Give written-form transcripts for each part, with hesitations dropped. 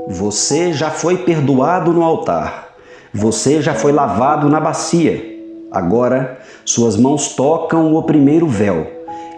Você já foi perdoado no altar. Você já foi lavado na bacia. Agora, suas mãos tocam o primeiro véu.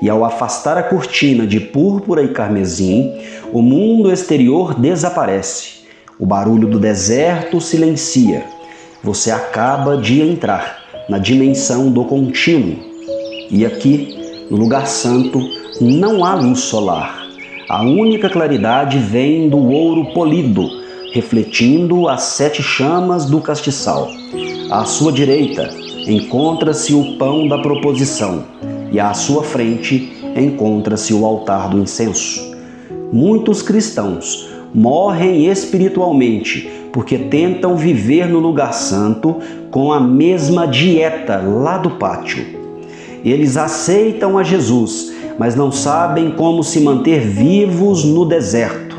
E ao afastar a cortina de púrpura e carmesim, o mundo exterior desaparece. O barulho do deserto silencia. Você acaba de entrar na dimensão do contínuo. E aqui, no lugar santo, não há luz solar. A única claridade vem do ouro polido, refletindo as 7 chamas do castiçal. À sua direita encontra-se o pão da proposição, e à sua frente encontra-se o altar do incenso. Muitos cristãos morrem espiritualmente porque tentam viver no lugar santo com a mesma dieta lá do pátio. Eles aceitam a Jesus, mas não sabem como se manter vivos no deserto.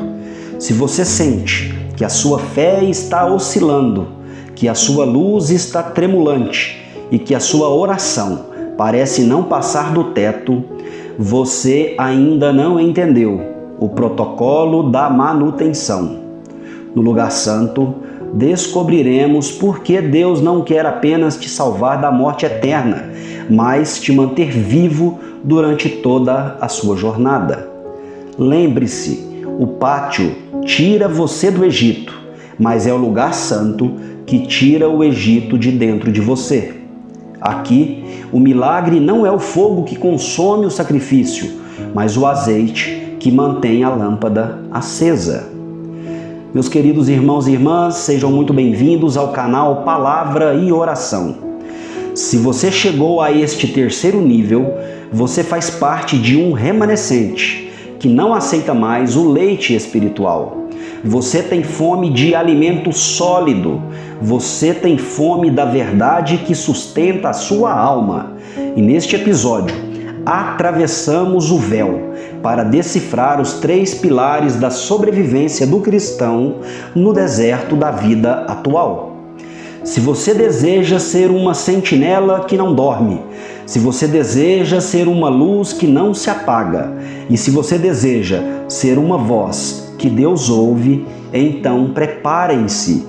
Se você sente que a sua fé está oscilando, que a sua luz está tremulante e que a sua oração parece não passar do teto, você ainda não entendeu o protocolo da manutenção. No lugar santo, descobriremos por que Deus não quer apenas te salvar da morte eterna, mas te manter vivo durante toda a sua jornada. Lembre-se, o pátio tira você do Egito, mas é o lugar santo que tira o Egito de dentro de você. Aqui, o milagre não é o fogo que consome o sacrifício, mas o azeite que mantém a lâmpada acesa. Meus queridos irmãos e irmãs, sejam muito bem-vindos ao canal Palavra e Oração. Se você chegou a este terceiro nível, você faz parte de um remanescente que não aceita mais o leite espiritual. Você tem fome de alimento sólido. Você tem fome da verdade que sustenta a sua alma. E neste episódio, atravessamos o véu para decifrar os 3 pilares da sobrevivência do cristão no deserto da vida atual. Se você deseja ser uma sentinela que não dorme, se você deseja ser uma luz que não se apaga, e se você deseja ser uma voz que Deus ouve, então preparem-se.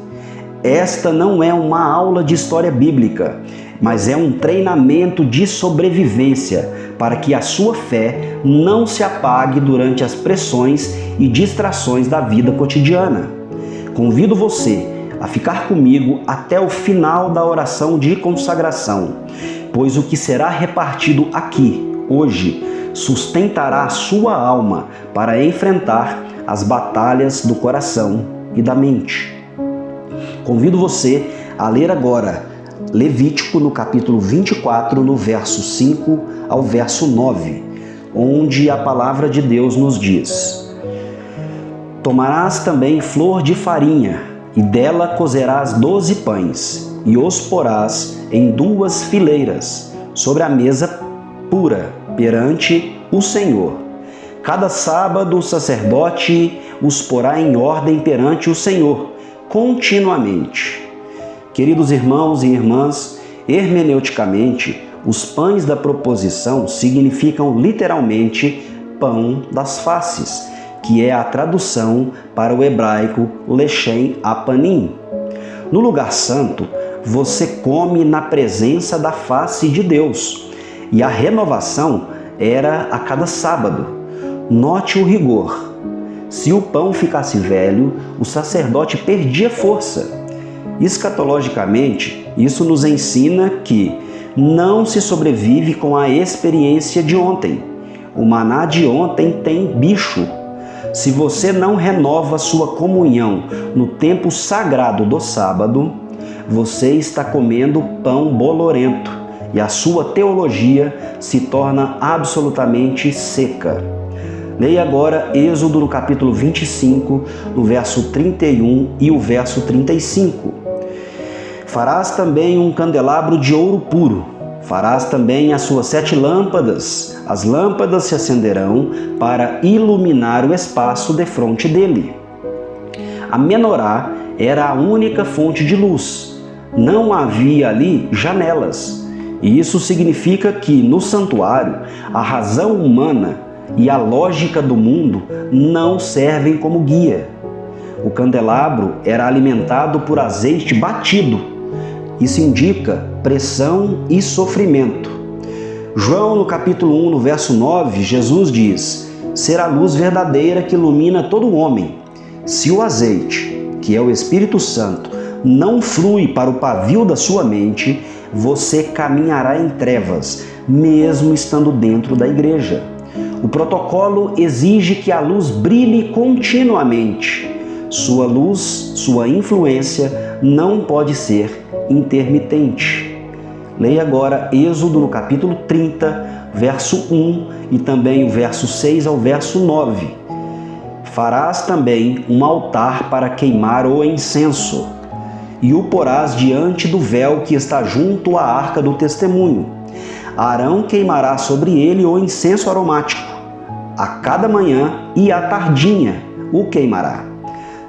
Esta não é uma aula de história bíblica, mas é um treinamento de sobrevivência para que a sua fé não se apague durante as pressões e distrações da vida cotidiana. Convido você a ficar comigo até o final da oração de consagração, pois o que será repartido aqui, hoje, sustentará a sua alma para enfrentar as batalhas do coração e da mente. Convido você a ler agora Levítico no capítulo 24, no verso 5 ao verso 9, onde a palavra de Deus nos diz: Tomarás também flor de farinha, e dela cozerás 12 pães, e os porás em 2 fileiras, sobre a mesa pura, perante o Senhor. Cada sábado o sacerdote os porá em ordem perante o Senhor, continuamente. Queridos irmãos e irmãs, hermeneuticamente, os pães da proposição significam literalmente pão das faces, que é a tradução para o hebraico lechem apanim. No lugar santo, você come na presença da face de Deus, e a renovação era a cada sábado. Note o rigor. Se o pão ficasse velho, o sacerdote perdia força. Escatologicamente, isso nos ensina que não se sobrevive com a experiência de ontem. O maná de ontem tem bicho. Se você não renova sua comunhão no tempo sagrado do sábado, você está comendo pão bolorento e a sua teologia se torna absolutamente seca. Leia agora Êxodo no capítulo 25, no verso 31 e o verso 35. Farás também um candelabro de ouro puro. Farás também as suas 7 lâmpadas. As lâmpadas se acenderão para iluminar o espaço defronte dele. A menorá era a única fonte de luz. Não havia ali janelas. E isso significa que, no santuário, a razão humana e a lógica do mundo não servem como guia. O candelabro era alimentado por azeite batido. Isso indica pressão e sofrimento. João, no capítulo 1, no verso 9, Jesus diz: ser a luz verdadeira que ilumina todo homem. Se o azeite, que é o Espírito Santo, não flui para o pavio da sua mente, você caminhará em trevas, mesmo estando dentro da igreja. O protocolo exige que a luz brilhe continuamente. Sua luz, sua influência não pode ser intermitente. Leia agora Êxodo no capítulo 30, verso 1 e também o verso 6 ao verso 9. Farás também um altar para queimar o incenso, e o porás diante do véu que está junto à arca do testemunho. Arão queimará sobre ele o incenso aromático. A cada manhã e à tardinha o queimará.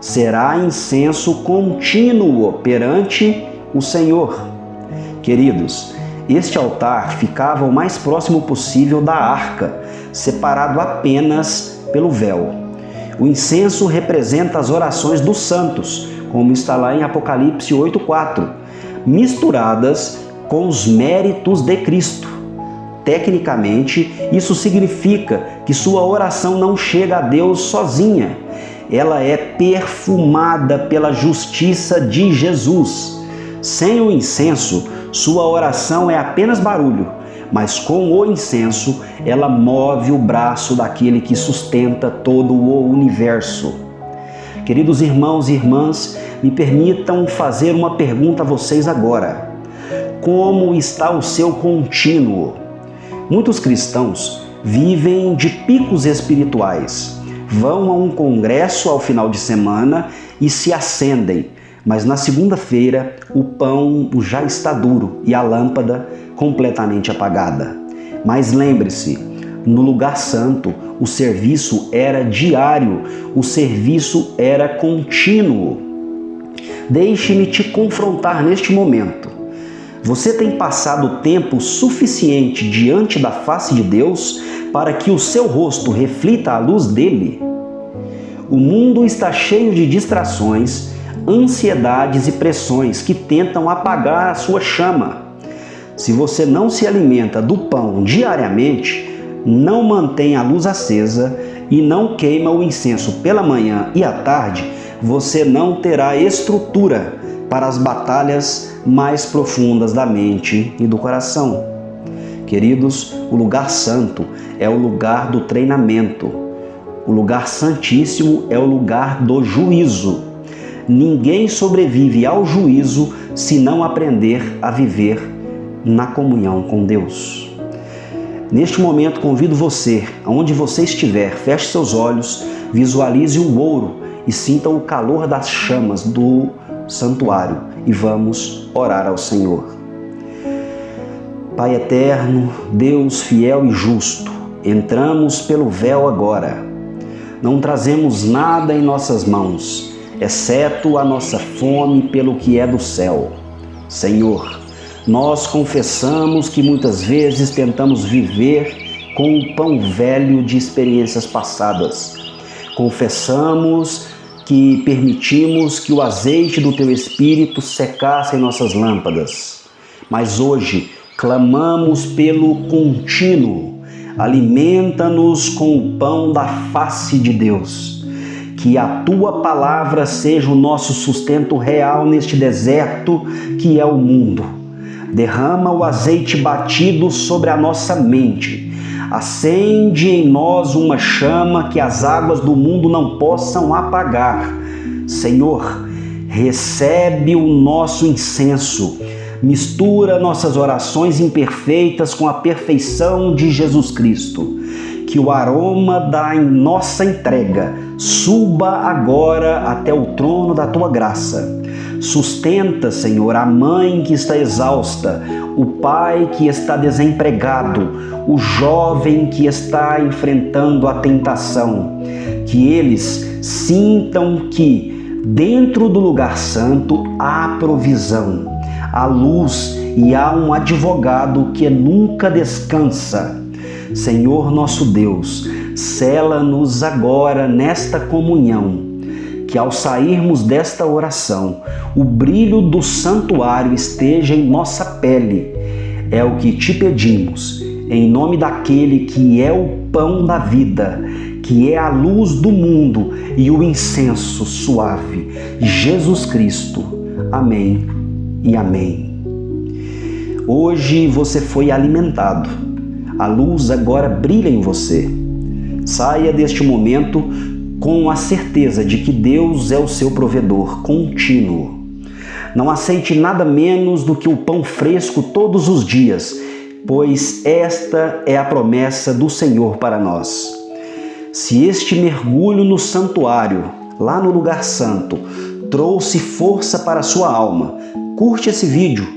Será incenso contínuo perante o Senhor. Queridos, este altar ficava o mais próximo possível da arca, separado apenas pelo véu. O incenso representa as orações dos santos, como está lá em Apocalipse 8,4, misturadas com os méritos de Cristo. Tecnicamente, isso significa que sua oração não chega a Deus sozinha. Ela é perfumada pela justiça de Jesus. Sem o incenso, sua oração é apenas barulho, mas com o incenso, ela move o braço daquele que sustenta todo o universo. Queridos irmãos e irmãs, me permitam fazer uma pergunta a vocês agora. Como está o seu contínuo? Muitos cristãos vivem de picos espirituais. Vão a um congresso ao final de semana e se acendem, mas na segunda-feira o pão já está duro e a lâmpada completamente apagada. Mas lembre-se, no lugar santo, o serviço era diário, o serviço era contínuo. Deixe-me te confrontar neste momento. Você tem passado tempo suficiente diante da face de Deus para que o seu rosto reflita a luz dele? O mundo está cheio de distrações, ansiedades e pressões que tentam apagar a sua chama. Se você não se alimenta do pão diariamente, não mantém a luz acesa e não queima o incenso pela manhã e à tarde, você não terá estrutura para as batalhas mais profundas da mente e do coração. Queridos, o lugar santo é o lugar do treinamento. O lugar santíssimo é o lugar do juízo. Ninguém sobrevive ao juízo se não aprender a viver na comunhão com Deus. Neste momento, convido você, aonde você estiver, feche seus olhos, visualize o ouro e sinta o calor das chamas do santuário e vamos orar ao Senhor. Pai eterno, Deus fiel e justo, entramos pelo véu agora. Não trazemos nada em nossas mãos, exceto a nossa fome pelo que é do céu. Senhor, nós confessamos que muitas vezes tentamos viver com o pão velho de experiências passadas. Confessamos que permitimos que o azeite do Teu Espírito secasse em nossas lâmpadas. Mas hoje clamamos pelo contínuo. Alimenta-nos com o pão da face de Deus. Que a Tua palavra seja o nosso sustento real neste deserto que é o mundo. Derrama o azeite batido sobre a nossa mente. Acende em nós uma chama que as águas do mundo não possam apagar. Senhor, recebe o nosso incenso. Mistura nossas orações imperfeitas com a perfeição de Jesus Cristo. Que o aroma da nossa entrega suba agora até o trono da Tua graça. Sustenta, Senhor, a mãe que está exausta, o pai que está desempregado, o jovem que está enfrentando a tentação. Que eles sintam que dentro do lugar santo há provisão, há luz e há um advogado que nunca descansa. Senhor nosso Deus, sela-nos agora nesta comunhão. que ao sairmos desta oração, o brilho do santuário esteja em nossa pele. É o que te pedimos, em nome daquele que é o pão da vida, que é a luz do mundo e o incenso suave, Jesus Cristo. Amém e amém. Hoje você foi alimentado. A luz agora brilha em você. Saia deste momento com a certeza de que Deus é o seu provedor contínuo. Não aceite nada menos do que o pão fresco todos os dias, pois esta é a promessa do Senhor para nós. Se este mergulho no santuário, lá no lugar santo, trouxe força para a sua alma, curte esse vídeo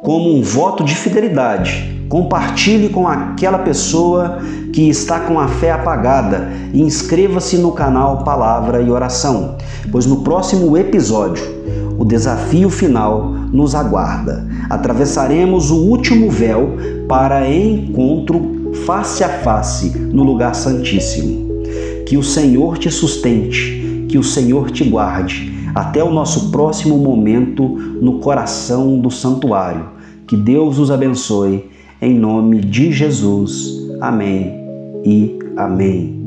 como um voto de fidelidade. Compartilhe com aquela pessoa que está com a fé apagada e inscreva-se no canal Palavra e Oração, pois no próximo episódio o desafio final nos aguarda. Atravessaremos o último véu para encontro face a face no lugar santíssimo. Que o Senhor te sustente, que o Senhor te guarde. Até o nosso próximo momento no coração do santuário. Que Deus os abençoe. Em nome de Jesus. Amém e amém.